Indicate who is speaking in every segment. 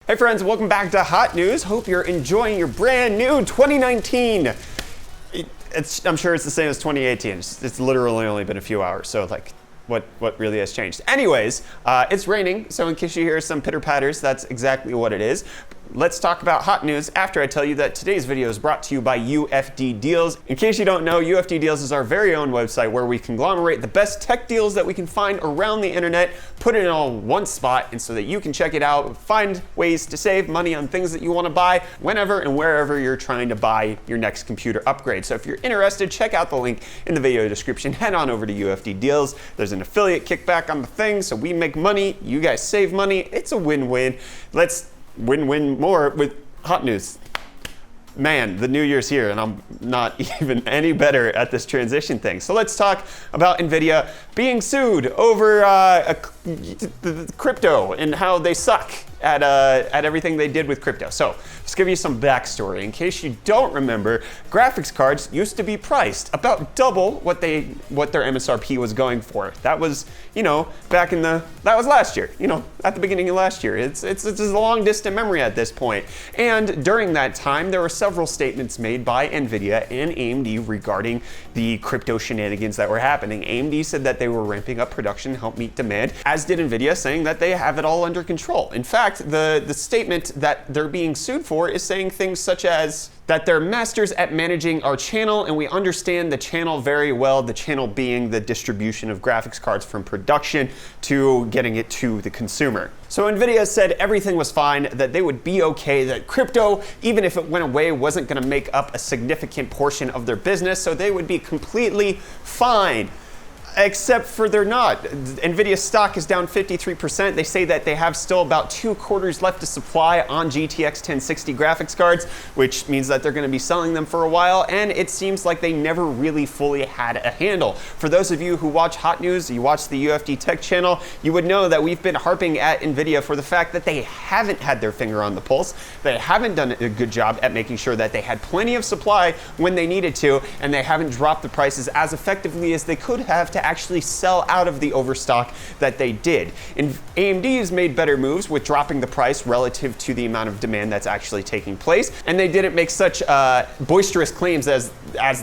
Speaker 1: Hey friends, welcome back to Hot News. Hope you're enjoying your brand new 2019. I'm sure it's the same as 2018. It's literally only been a few hours, so like, what really has changed? Anyways, it's raining, so in case you hear some pitter patters, that's exactly what it is. Let's talk about hot news after I tell you that today's video is brought to you by UFD Deals. In case you don't know, UFD Deals is our very own website where we conglomerate the best tech deals that we can find around the internet, put it in all one spot, and so that you can check it out, find ways to save money on things that you want to buy whenever and wherever you're trying to buy your next computer upgrade. So if you're interested, check out the link in the video description. Head on over to UFD Deals. There's an affiliate kickback on the thing, so we make money, you guys save money. It's a win-win. Let's win-win more with hot news. Man, the new year's here and I'm not even any better at this transition thing. So let's talk about Nvidia being sued over crypto and how they suck at everything they did with crypto. So let's give you some backstory. In case you don't remember, graphics cards used to be priced about double what their MSRP was going for. That was, that was last year, at the beginning of last year. It's a long distant memory at this point. And during that time, there were several statements made by Nvidia and AMD regarding the crypto shenanigans that were happening. AMD said that they were ramping up production to help meet demand, as did Nvidia, saying that they have it all under control. In fact, the statement that they're being sued for is saying things such as that they're masters at managing our channel and we understand the channel very well, the channel being the distribution of graphics cards from production to getting it to the consumer. So Nvidia said everything was fine, that they would be okay, that crypto, even if it went away, wasn't gonna make up a significant portion of their business, so they would be completely fine. Except for they're not. Nvidia's stock is down 53%. They say that they have still about 2 quarters left to supply on GTX 1060 graphics cards, which means that they're going to be selling them for a while, and it seems like they never really fully had a handle. For those of you who watch Hot News, you watch the UFD Tech channel, you would know that we've been harping at Nvidia for the fact that they haven't had their finger on the pulse. They haven't done a good job at making sure that they had plenty of supply when they needed to, and they haven't dropped the prices as effectively as they could have to actually sell out of the overstock that they did. And AMD has made better moves with dropping the price relative to the amount of demand that's actually taking place, and they didn't make such boisterous claims as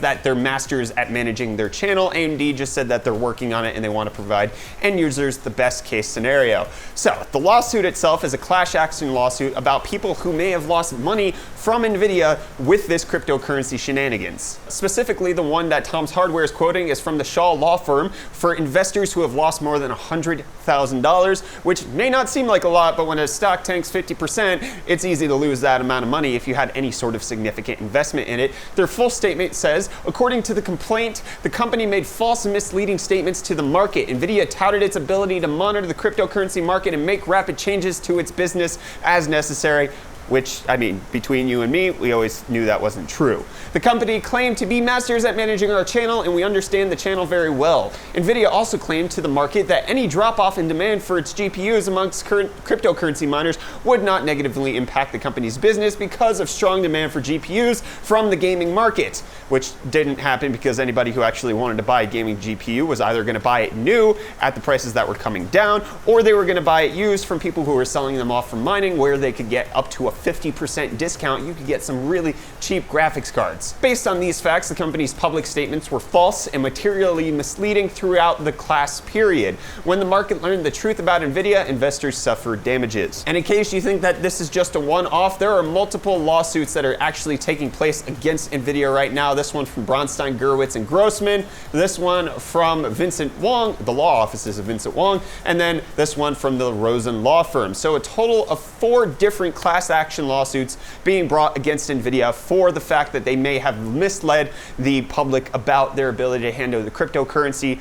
Speaker 1: that they're masters at managing their channel. AMD just said that they're working on it and they want to provide end users the best case scenario. So the lawsuit itself is a class action lawsuit about people who may have lost money from Nvidia with this cryptocurrency shenanigans. Specifically, the one that Tom's Hardware is quoting is from the Shaw Law Firm for investors who have lost more than $100,000, which may not seem like a lot, but when a stock tanks 50%, it's easy to lose that amount of money if you had any sort of significant investment in it. Their full statement says, according to the complaint, the company made false and misleading statements to the market. Nvidia touted its ability to monitor the cryptocurrency market and make rapid changes to its business as necessary, which, I mean, between you and me, we always knew that wasn't true. The company claimed to be masters at managing our channel, and we understand the channel very well. Nvidia also claimed to the market that any drop-off in demand for its GPUs amongst current cryptocurrency miners would not negatively impact the company's business because of strong demand for GPUs from the gaming market, which didn't happen because anybody who actually wanted to buy a gaming GPU was either going to buy it new at the prices that were coming down, or they were going to buy it used from people who were selling them off from mining, where they could get up to a 50% discount. You could get some really cheap graphics cards. Based on these facts, the company's public statements were false and materially misleading throughout the class period. When the market learned the truth about Nvidia, investors suffered damages. And in case you think that this is just a one-off, there are multiple lawsuits that are actually taking place against Nvidia right now. This one from Bronstein, Gurwitz, and Grossman. This one from Vincent Wong, the law offices of Vincent Wong, and then this one from the Rosen Law Firm. So a total of 4 different class action lawsuits being brought against Nvidia for the fact that they may have misled the public about their ability to handle the cryptocurrency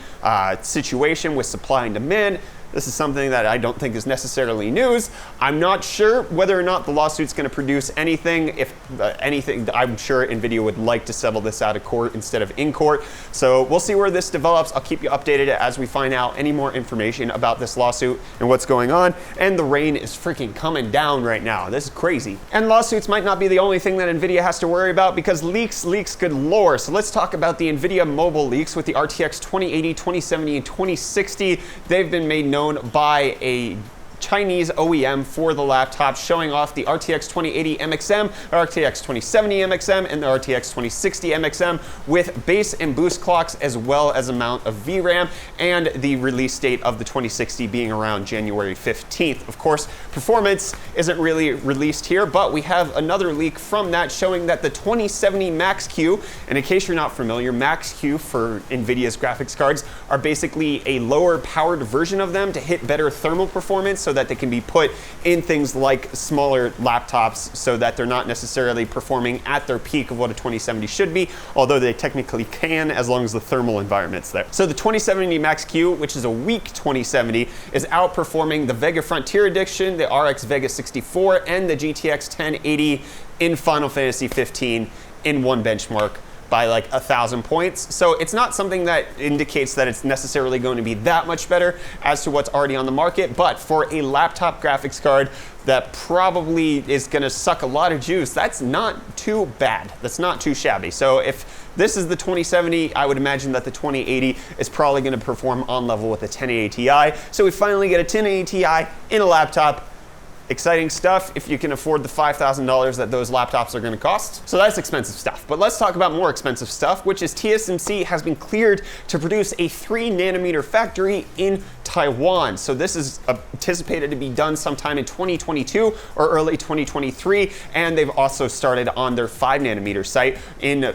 Speaker 1: situation with supply and demand. This is something that I don't think is necessarily news. I'm not sure whether or not the lawsuit's going to produce anything. If anything, I'm sure Nvidia would like to settle this out of court instead of in court. So we'll see where this develops. I'll keep you updated as we find out any more information about this lawsuit and what's going on. And the rain is freaking coming down right now. This is crazy. And lawsuits might not be the only thing that Nvidia has to worry about, because leaks galore. So let's talk about the Nvidia mobile leaks with the RTX 2080, 2070, and 2060. They've been made known by a Chinese OEM for the laptop, showing off the RTX 2080 MXM, RTX 2070 MXM, and the RTX 2060 MXM with base and boost clocks, as well as amount of VRAM, and the release date of the 2060 being around January 15th. Of course, performance isn't really released here, but we have another leak from that showing that the 2070 Max-Q, and in case you're not familiar, Max-Q for Nvidia's graphics cards are basically a lower powered version of them to hit better thermal performance so that they can be put in things like smaller laptops so that they're not necessarily performing at their peak of what a 2070 should be, although they technically can as long as the thermal environment's there. So the 2070 Max-Q, which is a weak 2070, is outperforming the Vega Frontier Edition, the RX Vega 64, and the GTX 1080 in Final Fantasy 15 in one benchmark by like 1,000 points. So it's not something that indicates that it's necessarily going to be that much better as to what's already on the market, but for a laptop graphics card that probably is gonna suck a lot of juice, that's not too bad. That's not too shabby. So if this is the 2070, I would imagine that the 2080 is probably gonna perform on level with the 1080 Ti. So we finally get a 1080 Ti in a laptop. Exciting stuff if you can afford the $5,000 that those laptops are going to cost. So that's expensive stuff. But let's talk about more expensive stuff, which is TSMC has been cleared to produce a 3nm factory in Taiwan. So this is anticipated to be done sometime in 2022 or early 2023. And they've also started on their 5nm site,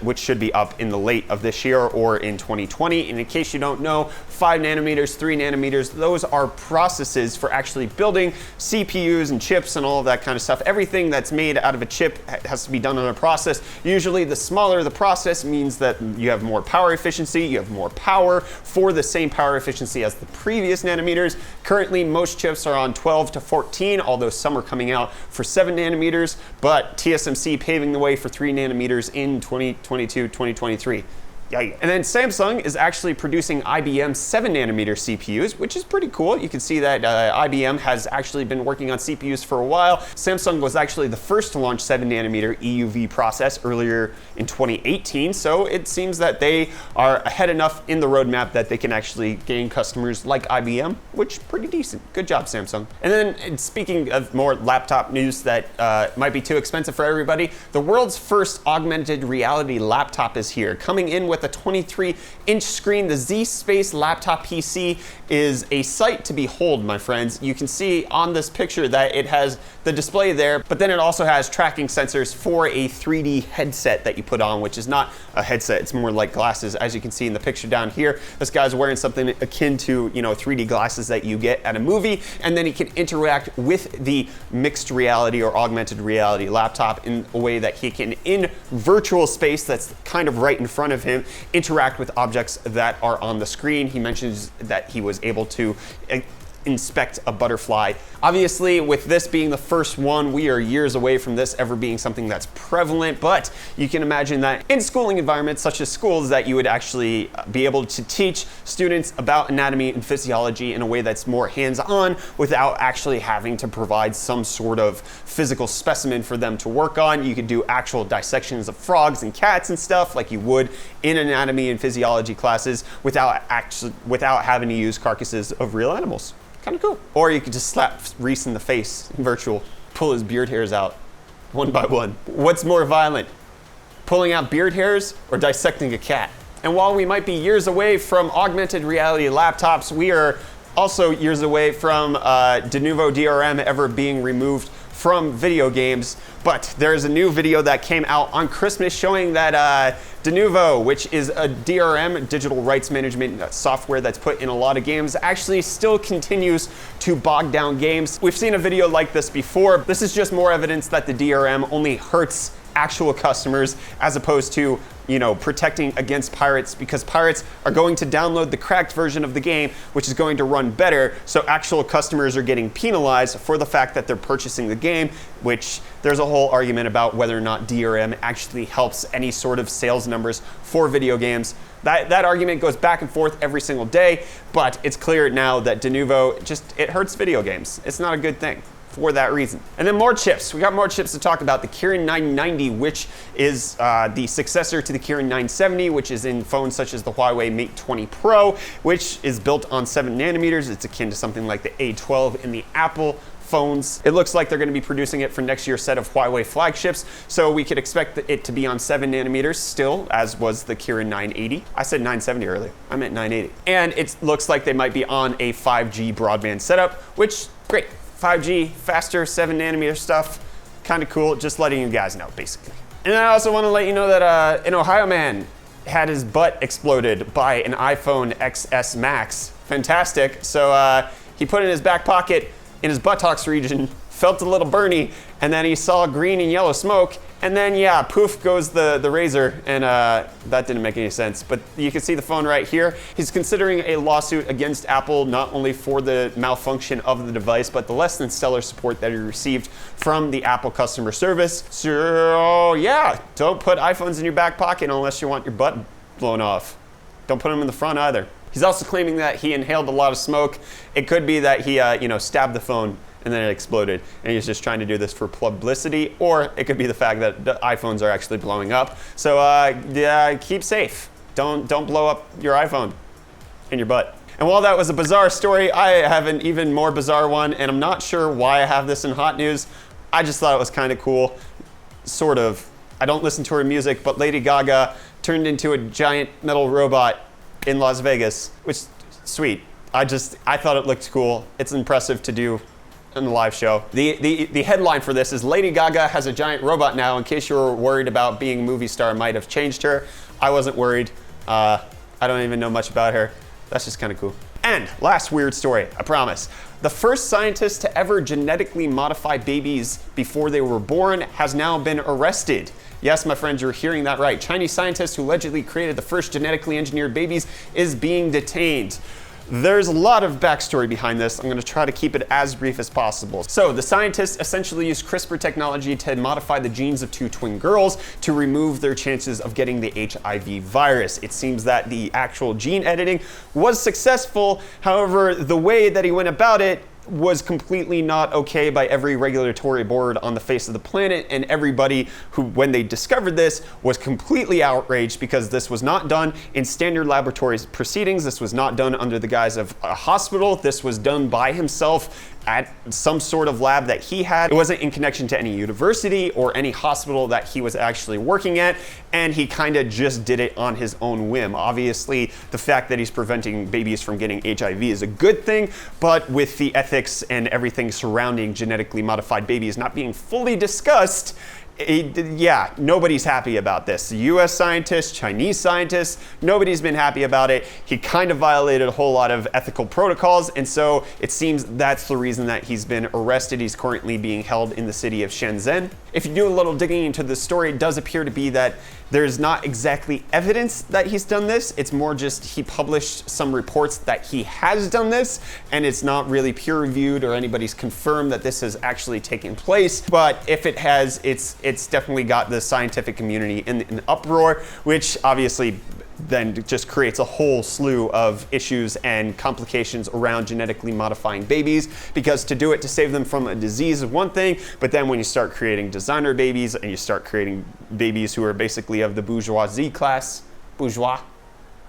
Speaker 1: which should be up in the late of this year or in 2020. And in case you don't know, 5nm, 3nm, those are processes for actually building CPUs and chips and all of that kind of stuff. Everything that's made out of a chip has to be done on a process. Usually the smaller the process means that you have more power efficiency, you have more power for the same power efficiency as the previous nanometers. Currently, most chips are on 12 to 14, although some are coming out for 7nm, but TSMC paving the way for 3nm in 2022, 2023. Yeah. And then Samsung is actually producing IBM 7nm CPUs, which is pretty cool. You can see that IBM has actually been working on CPUs for a while. Samsung was actually the first to launch 7nm EUV process earlier in 2018. So it seems that they are ahead enough in the roadmap that they can actually gain customers like IBM, which is pretty decent. Good job, Samsung. And then speaking of more laptop news that might be too expensive for everybody, the world's first augmented reality laptop is here, coming in with a 23-inch screen. The Z-Space laptop PC is a sight to behold, my friends. You can see on this picture that it has the display there, but then it also has tracking sensors for a 3D headset that you put on, which is not a headset, it's more like glasses. As you can see in the picture down here, this guy's wearing something akin to, 3D glasses that you get at a movie, and then he can interact with the mixed reality or augmented reality laptop in a way that he can, in virtual space that's kind of right in front of him, interact with objects that are on the screen. He mentions that he was able to inspect a butterfly. Obviously, with this being the first one, we are years away from this ever being something that's prevalent, but you can imagine that in schooling environments such as schools that you would actually be able to teach students about anatomy and physiology in a way that's more hands-on without actually having to provide some sort of physical specimen for them to work on. You could do actual dissections of frogs and cats and stuff like you would in anatomy and physiology classes without having to use carcasses of real animals. Kind of cool. Or you could just slap Reece in the face in virtual, pull his beard hairs out one by one. What's more violent, pulling out beard hairs or dissecting a cat? And while we might be years away from augmented reality laptops, we are also years away from Denuvo DRM ever being removed from video games. But there's a new video that came out on Christmas showing that Denuvo, which is a DRM, digital rights management software that's put in a lot of games, actually still continues to bog down games. We've seen a video like this before. This is just more evidence that the DRM only hurts actual customers as opposed to protecting against pirates, because pirates are going to download the cracked version of the game, which is going to run better. So actual customers are getting penalized for the fact that they're purchasing the game, which there's a whole argument about whether or not DRM actually helps any sort of sales numbers for video games. That argument goes back and forth every single day, but it's clear now that Denuvo it hurts video games. It's not a good thing. for that reason. And then more chips. We got more chips to talk about. The Kirin 990, which is the successor to the Kirin 970, which is in phones such as the Huawei Mate 20 Pro, which is built on 7 nanometers. It's akin to something like the A12 in the Apple phones. It looks like they're going to be producing it for next year's set of Huawei flagships, so we could expect it to be on 7 nanometers still, as was the Kirin 980. I said 970 earlier. I meant 980. And it looks like they might be on a 5G broadband setup, which, great. 5G, faster, 7 nanometer stuff, kind of cool. Just letting you guys know, basically. And I also want to let you know that an Ohio man had his butt exploded by an iPhone XS Max. Fantastic. So he put it in his back pocket in his buttocks region, felt a little burny, and then he saw green and yellow smoke, and then yeah, poof goes the razor, and that didn't make any sense. But you can see the phone right here. He's considering a lawsuit against Apple, not only for the malfunction of the device, but the less than stellar support that he received from the Apple customer service. So yeah, don't put iPhones in your back pocket unless you want your butt blown off. Don't put them in the front either. He's also claiming that he inhaled a lot of smoke. It could be that he, stabbed the phone and then it exploded, and he's just trying to do this for publicity, or it could be the fact that the iPhones are actually blowing up. So yeah, keep safe. Don't blow up your iPhone in your butt. And while that was a bizarre story, I have an even more bizarre one, and I'm not sure why I have this in hot news. I just thought it was kind of cool, sort of. I don't listen to her music, but Lady Gaga turned into a giant metal robot in Las Vegas, which sweet. I thought it looked cool. It's impressive to do in the live show. The headline for this is Lady Gaga has a giant robot now. In case you were worried about being a movie star might have changed her. I wasn't worried. I don't even know much about her. That's just kind of cool. And last weird story, I promise. The first scientist to ever genetically modify babies before they were born has now been arrested. Yes, my friends, you're hearing that right. Chinese scientist who allegedly created the first genetically engineered babies is being detained. There's a lot of backstory behind this. I'm going to try to keep it as brief as possible. So the scientists essentially used CRISPR technology to modify the genes of 2 twin girls to remove their chances of getting the HIV virus. It seems that the actual gene editing was successful. However, the way that he went about it was completely not okay by every regulatory board on the face of the planet, and everybody who, when they discovered this, was completely outraged because this was not done in standard laboratory proceedings. This was not done under the guise of a hospital. This was done by himself at some sort of lab that he had. It wasn't in connection to any university or any hospital that he was actually working at, and he kind of just did it on his own whim. Obviously, the fact that he's preventing babies from getting HIV is a good thing, but with the ethics and everything surrounding genetically modified babies not being fully discussed, yeah, nobody's happy about this. US scientists, Chinese scientists, nobody's been happy about it. He kind of violated a whole lot of ethical protocols, and so it seems that's the reason that he's been arrested. He's currently being held in the city of Shenzhen. If you do a little digging into the story, it does appear to be that there's not exactly evidence that he's done this. It's more just he published some reports that he has done this, and it's not really peer reviewed or anybody's confirmed that this has actually taken place. But if it has, it's definitely got the scientific community in an uproar, which obviously then just creates a whole slew of issues and complications around genetically modifying babies, because to do it to save them from a disease is one thing, but then when you start creating designer babies and you start creating babies who are basically of the bourgeoisie class, bourgeoisie?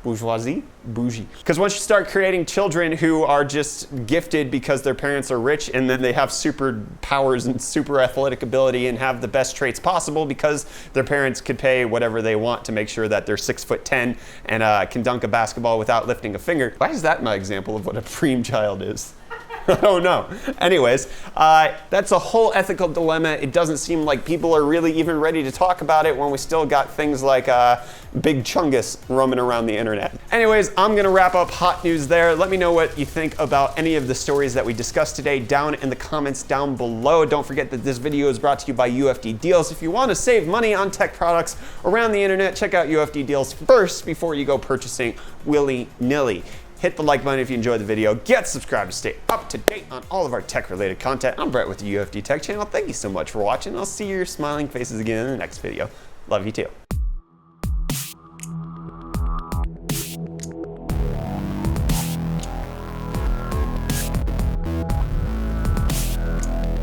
Speaker 1: Bougie. Because once you start creating children who are just gifted because their parents are rich, and then they have super powers and super athletic ability and have the best traits possible because their parents could pay whatever they want to make sure that they're 6'10" and can dunk a basketball without lifting a finger. Why is that my example of what a preem child is? I don't know. Anyways, that's a whole ethical dilemma. It doesn't seem like people are really even ready to talk about it when we still got things like Big Chungus roaming around the internet. Anyways, I'm gonna wrap up hot news there. Let me know what you think about any of the stories that we discussed today down in the comments down below. Don't forget that this video is brought to you by UFD Deals. If you want to save money on tech products around the internet, check out UFD Deals first before you go purchasing willy-nilly. Hit the like button if you enjoyed the video. Get subscribed to stay up to date on all of our tech-related content. I'm Brett with the UFD Tech channel. Thank you so much for watching. I'll see your smiling faces again in the next video. Love you too.